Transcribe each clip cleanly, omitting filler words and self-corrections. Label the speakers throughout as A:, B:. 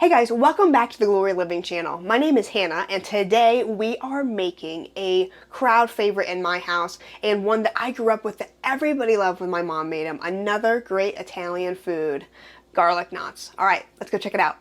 A: Hey guys, welcome back to the Glory Living channel. My name is Hannah and today we are making a crowd favorite in my house and one that I grew up with that everybody loved when my mom made them. Another great Italian food, garlic knots. All right, let's go check it out.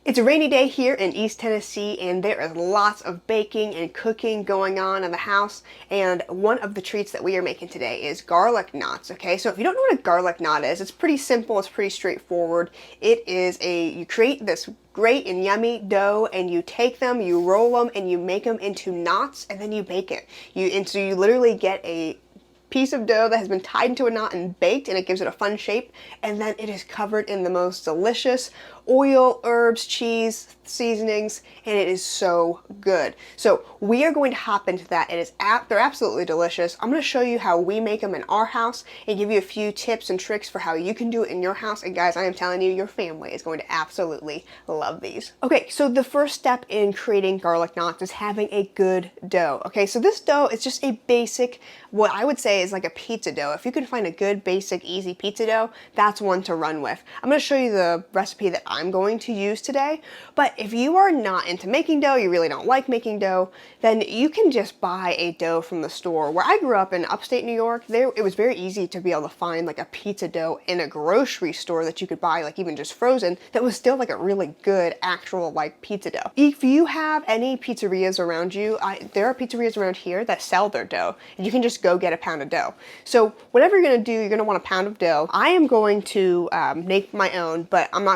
A: It's a rainy day here in East Tennessee and there is lots of baking and cooking going on in the house, and one of the treats that we are making today is garlic knots. Okay, so if you don't know what a garlic knot is, it's pretty simple, it's pretty straightforward. You create this great and yummy dough and you take them, you roll them and you make them into knots and then you bake it. So you literally get a piece of dough that has been tied into a knot and baked, and it gives it a fun shape, and then it is covered in the most delicious oil, herbs, cheese, seasonings, and it is so good. So we are going to hop into that. They're absolutely delicious. I'm going to show you how we make them in our house and give you a few tips and tricks for how you can do it in your house. And guys, I am telling you, your family is going to absolutely love these. Okay, so the first step in creating garlic knots is having a good dough. Okay, so this dough is just a basic, what I would say is like a pizza dough. If you can find a good, basic, easy pizza dough, that's one to run with. I'm going to show you the recipe that I'm going to use today, but if you are not into making dough, you really don't like making dough, then you can just buy a dough from the store. Where I grew up in upstate New York, it was very easy to be able to find like a pizza dough in a grocery store that you could buy, like even just frozen, that was still like a really good actual like pizza dough. If you have any pizzerias around you, there are pizzerias around here that sell their dough, and you can just go get a pound of dough. So whatever you're gonna do, you're gonna want a pound of dough. I am going to make my own, but I'm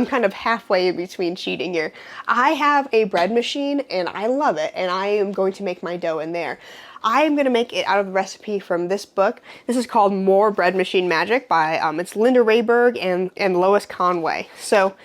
A: kind of halfway in between cheating here. I have a bread machine and I love it, and I am going to make my dough in there. I am going to make it out of the recipe from this book. This is called More Bread Machine Magic by, it's Linda Rayberg and Lois Conway. So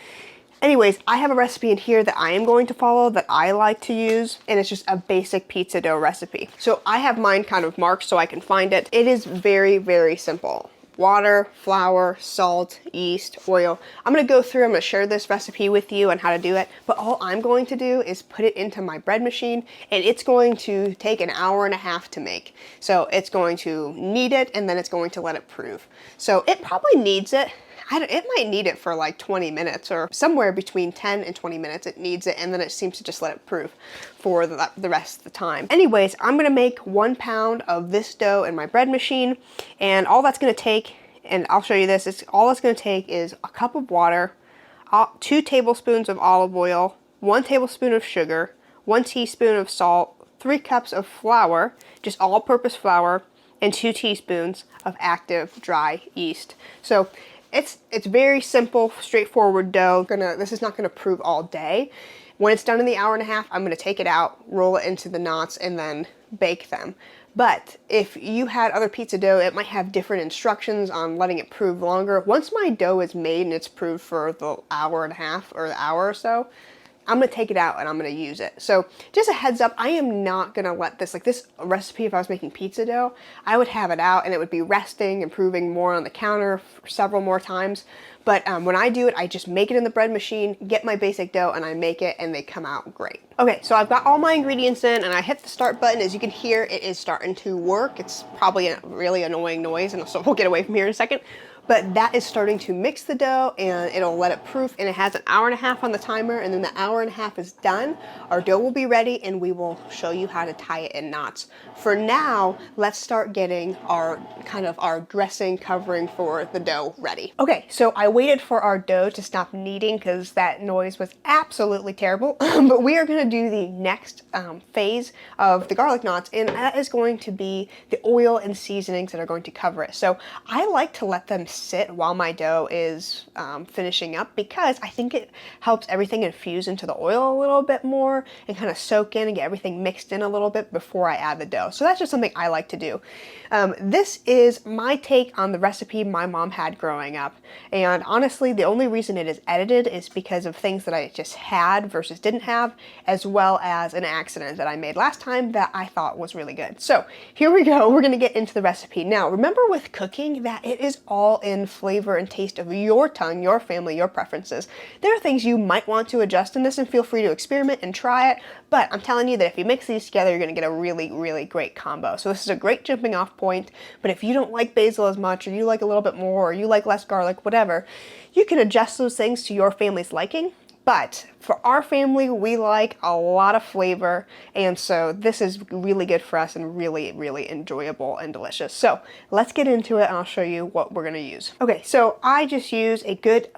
A: anyways, I have a recipe in here that I am going to follow that I like to use, and it's just a basic pizza dough recipe. So I have mine kind of marked so I can find it. It is very, very simple. Water, flour, salt, yeast, oil. I'm going to share this recipe with you on how to do it, but all I'm going to do is put it into my bread machine, and it's going to take an hour and a half to make. So it's going to knead it, and then it's going to let it prove. So it probably needs it. It might need it for like 20 minutes or somewhere between 10 and 20 minutes it needs it, and then it seems to just let it proof for the rest of the time. Anyways, I'm gonna make 1 pound of this dough in my bread machine, and all that's gonna take, and I'll show you this, all it's gonna take is a cup of water, 2 tablespoons of olive oil, 1 tablespoon of sugar, 1 teaspoon of salt, 3 cups of flour, just all-purpose flour, and 2 teaspoons of active dry yeast. So it's very simple, straightforward dough. This is not gonna prove all day. When it's done in the hour and a half, I'm gonna take it out, roll it into the knots, and then bake them. But if you had other pizza dough, it might have different instructions on letting it prove longer. Once my dough is made and it's proved for the hour and a half or the hour or so, I'm gonna take it out and I'm gonna use it. So just a heads up, I am not gonna let this recipe, if I was making pizza dough, I would have it out and it would be resting and proving more on the counter for several more times. But when I do it, I just make it in the bread machine, get my basic dough, and I make it, and they come out great. Okay, so I've got all my ingredients in, and I hit the start button. As you can hear, it is starting to work. It's probably a really annoying noise, and so we'll get away from here in a second. But that is starting to mix the dough, and it'll let it proof, and it has an hour and a half on the timer, and then the hour and a half is done. Our dough will be ready, and we will show you how to tie it in knots. For now, let's start getting our dressing covering for the dough ready. Okay, so I waited for our dough to stop kneading because that noise was absolutely terrible. But we are going to do the next phase of the garlic knots, and that is going to be the oil and seasonings that are going to cover it. So I like to let them sit while my dough is finishing up, because I think it helps everything infuse into the oil a little bit more and kind of soak in and get everything mixed in a little bit before I add the dough. So that's just something I like to do. This is my take on the recipe my mom had growing up, and honestly the only reason it is edited is because of things that I just had versus didn't have, as well as an accident that I made last time that I thought was really good. So here we go, we're gonna get into the recipe. Now remember with cooking that it is all in flavor and taste of your tongue, your family, your preferences. There are things you might want to adjust in this, and feel free to experiment and try it, but I'm telling you that if you mix these together, you're going to get a really, really great combo. So this is a great jumping off point, but if you don't like basil as much, or you like a little bit more, or you like less garlic, whatever, you can adjust those things to your family's liking. But for our family, we like a lot of flavor, and so this is really good for us and really, really enjoyable and delicious. So let's get into it, and I'll show you what we're gonna use. Okay, so I just use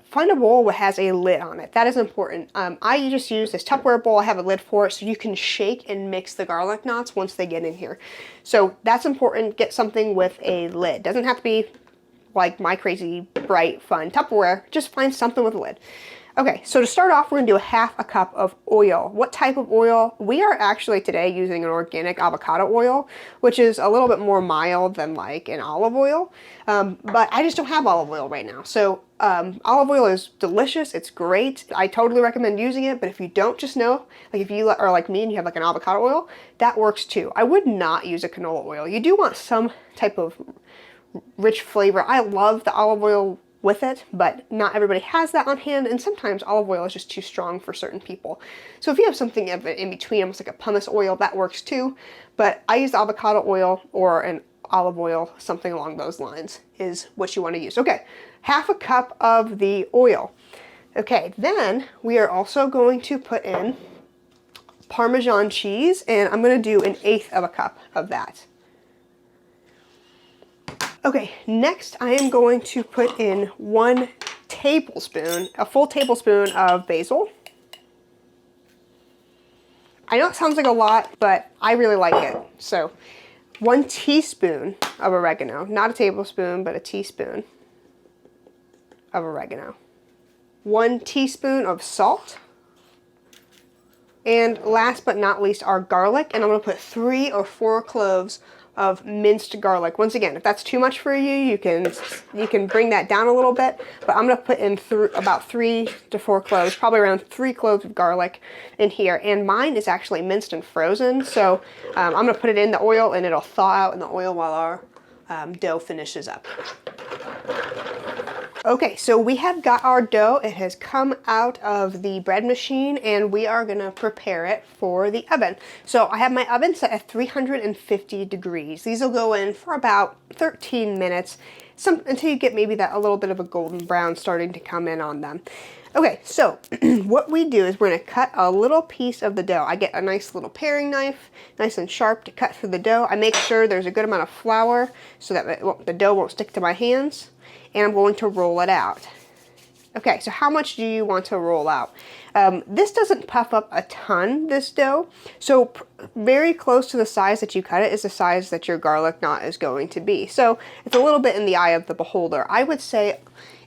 A: find a bowl that has a lid on it. That is important. I just use this Tupperware bowl. I have a lid for it, so you can shake and mix the garlic knots once they get in here. So that's important. Get something with a lid. Doesn't have to be like my crazy, bright, fun Tupperware. Just find something with a lid. Okay, so to start off, we're gonna do a half a cup of oil. What type of oil? We are actually today using an organic avocado oil, which is a little bit more mild than like an olive oil, but I just don't have olive oil right now. So olive oil is delicious, it's great. I totally recommend using it, but if you don't, just know, like if you are like me and you have like an avocado oil, that works too. I would not use a canola oil. You do want some type of rich flavor. I love the olive oil with it, but not everybody has that on hand, and sometimes olive oil is just too strong for certain people. So if you have something in between, almost like a pumice oil, that works too, but I use avocado oil or an olive oil, something along those lines is what you want to use. Okay, half a cup of the oil. Okay, then we are also going to put in Parmesan cheese, and I'm going to do 1/8 of a cup of that. Okay, next I am going to put in 1 tablespoon, a full tablespoon of basil. I know it sounds like a lot, but I really like it. So 1 teaspoon of oregano, not a tablespoon, but a teaspoon of oregano. 1 teaspoon of salt. And last but not least, our garlic, and I'm gonna put 3 or 4 cloves of minced garlic. Once again, if that's too much for you, you can bring that down a little bit, but I'm gonna put in about 3 to 4 cloves, probably around 3 cloves of garlic in here. And mine is actually minced and frozen, so I'm gonna put it in the oil and it'll thaw out in the oil while our dough finishes up. Okay, so we have got our dough. It has come out of the bread machine, and we are gonna prepare it for the oven. So I have my oven set at 350 degrees. These will go in for about 13 minutes, until you get maybe that a little bit of a golden brown starting to come in on them. Okay, so what we do is we're gonna cut a little piece of the dough. I get a nice little paring knife, nice and sharp, to cut through the dough. I make sure there's a good amount of flour so that the dough won't stick to my hands. And I'm going to roll it out. Okay, so how much do you want to roll out? This doesn't puff up a ton, this dough, so very close to the size that you cut it is the size that your garlic knot is going to be. So it's a little bit in the eye of the beholder. I would say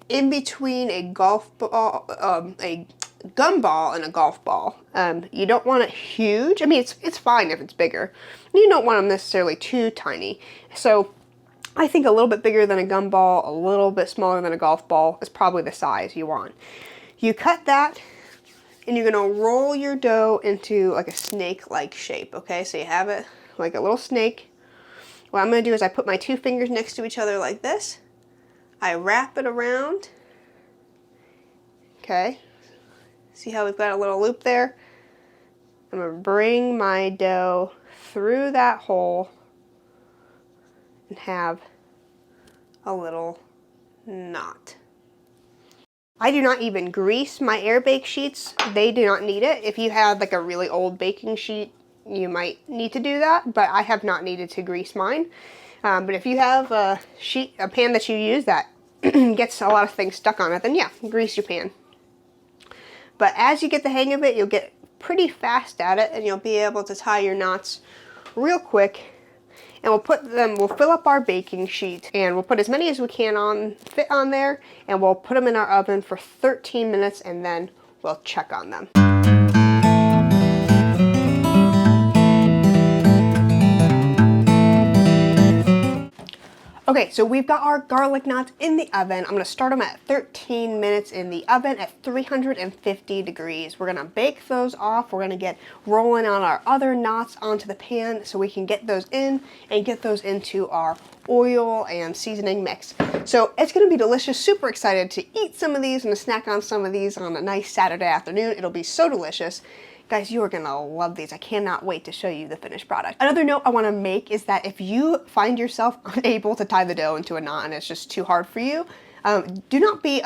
A: in between a golf ball, a gumball and a golf ball. You don't want it huge. I mean, it's fine if it's bigger. You don't want them necessarily too tiny. So I think a little bit bigger than a gumball, a little bit smaller than a golf ball is probably the size you want. You cut that, and you're gonna roll your dough into like a snake-like shape, okay? So you have it like a little snake. What I'm gonna do is I put my 2 fingers next to each other like this. I wrap it around, okay? See how we've got a little loop there? I'm gonna bring my dough through that hole and have a little knot. I do not even grease my air bake sheets. They do not need it. If you have like a really old baking sheet, you might need to do that, but I have not needed to grease mine. But if you have a pan that you use that gets a lot of things stuck on it, then yeah, grease your pan. But as you get the hang of it, you'll get pretty fast at it, and you'll be able to tie your knots real quick. And we'll fill up our baking sheet, and we'll put as many as we can fit on there, and we'll put them in our oven for 13 minutes, and then we'll check on them. Okay, so we've got our garlic knots in the oven. I'm gonna start them at 13 minutes in the oven at 350 degrees. We're gonna bake those off. We're gonna get rolling on our other knots onto the pan so we can get those in and get those into our oil and seasoning mix. So it's gonna be delicious. Super excited to eat some of these and to snack on some of these on a nice Saturday afternoon. It'll be so delicious. Guys, you are gonna love these. I cannot wait to show you the finished product. Another note I wanna make is that if you find yourself unable to tie the dough into a knot and it's just too hard for you, do not be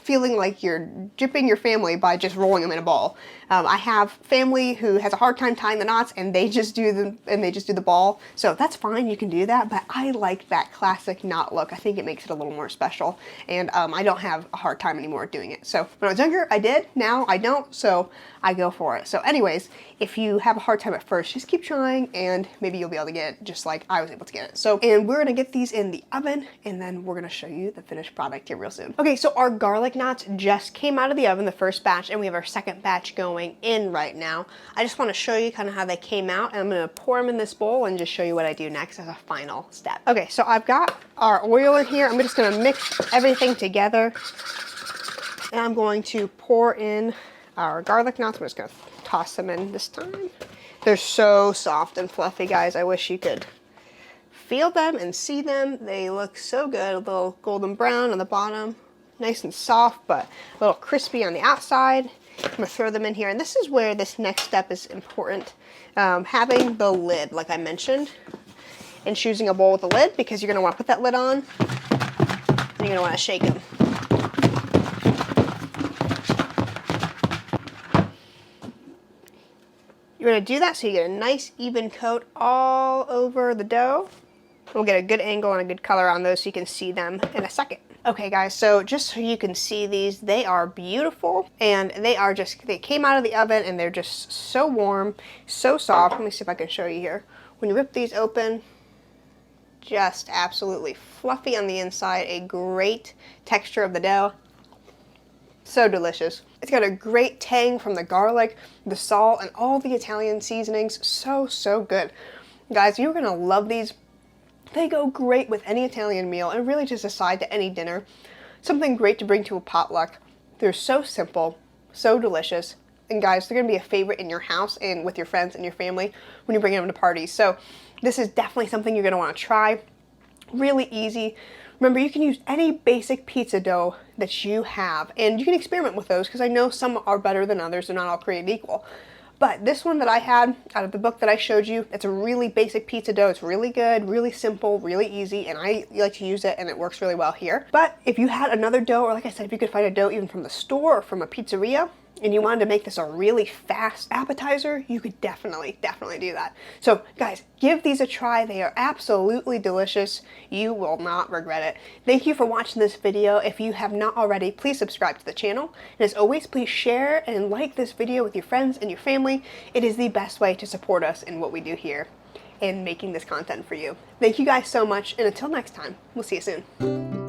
A: feeling like you're gypping your family by just rolling them in a ball. I have family who has a hard time tying the knots and they just do the ball. So that's fine, you can do that, but I like that classic knot look. I think it makes it a little more special, and I don't have a hard time anymore doing it. So when I was younger, I did. Now I don't, so I go for it. So anyways, if you have a hard time at first, just keep trying and maybe you'll be able to get it just like I was able to get it. So, and we're gonna get these in the oven and then we're gonna show you the finished product here real soon. Okay, so our garlic knots just came out of the oven, the first batch, and we have our second batch going in right now. I just wanna show you kind of how they came out, and I'm gonna pour them in this bowl and just show you what I do next as a final step. Okay, so I've got our oil in here. I'm just gonna mix everything together and I'm going to pour in our garlic knots. I'm just gonna toss them in this time. They're so soft and fluffy, guys. I wish you could feel them and see them. They look so good. A little golden brown on the bottom, nice and soft, but a little crispy on the outside. I'm gonna throw them in here, and this is where this next step is important. Having the lid, like I mentioned, and choosing a bowl with a lid, because you're gonna wanna put that lid on, and you're gonna wanna shake them. You're gonna do that so you get a nice even coat all over the dough. We'll get a good angle and a good color on those so you can see them in a second. Okay guys, so just so you can see these, they are beautiful, and they came out of the oven and they're just so warm, so soft. Let me see if I can show you here. When you rip these open, just absolutely fluffy on the inside, a great texture of the dough. So delicious. It's got a great tang from the garlic, the salt, and all the Italian seasonings. So, so good. Guys, you're gonna love these. They go great with any Italian meal and really just a side to any dinner. Something great to bring to a potluck. They're so simple, so delicious. And guys, they're gonna be a favorite in your house and with your friends and your family when you're bringing them to parties. So this is definitely something you're gonna wanna try. Really easy. Remember, you can use any basic pizza dough that you have, and you can experiment with those because I know some are better than others. They're not all created equal. But this one that I had out of the book that I showed you, it's a really basic pizza dough. It's really good, really simple, really easy, and I like to use it, and it works really well here. But if you had another dough, or like I said, if you could find a dough even from the store or from a pizzeria, and you wanted to make this a really fast appetizer, you could definitely do that. So guys, give these a try. They are absolutely delicious. You will not regret it. Thank you for watching this video. If you have not already, please subscribe to the channel. And as always, please share and like this video with your friends and your family. It is the best way to support us in what we do here and making this content for you. Thank you guys so much, and until next time, we'll see you soon.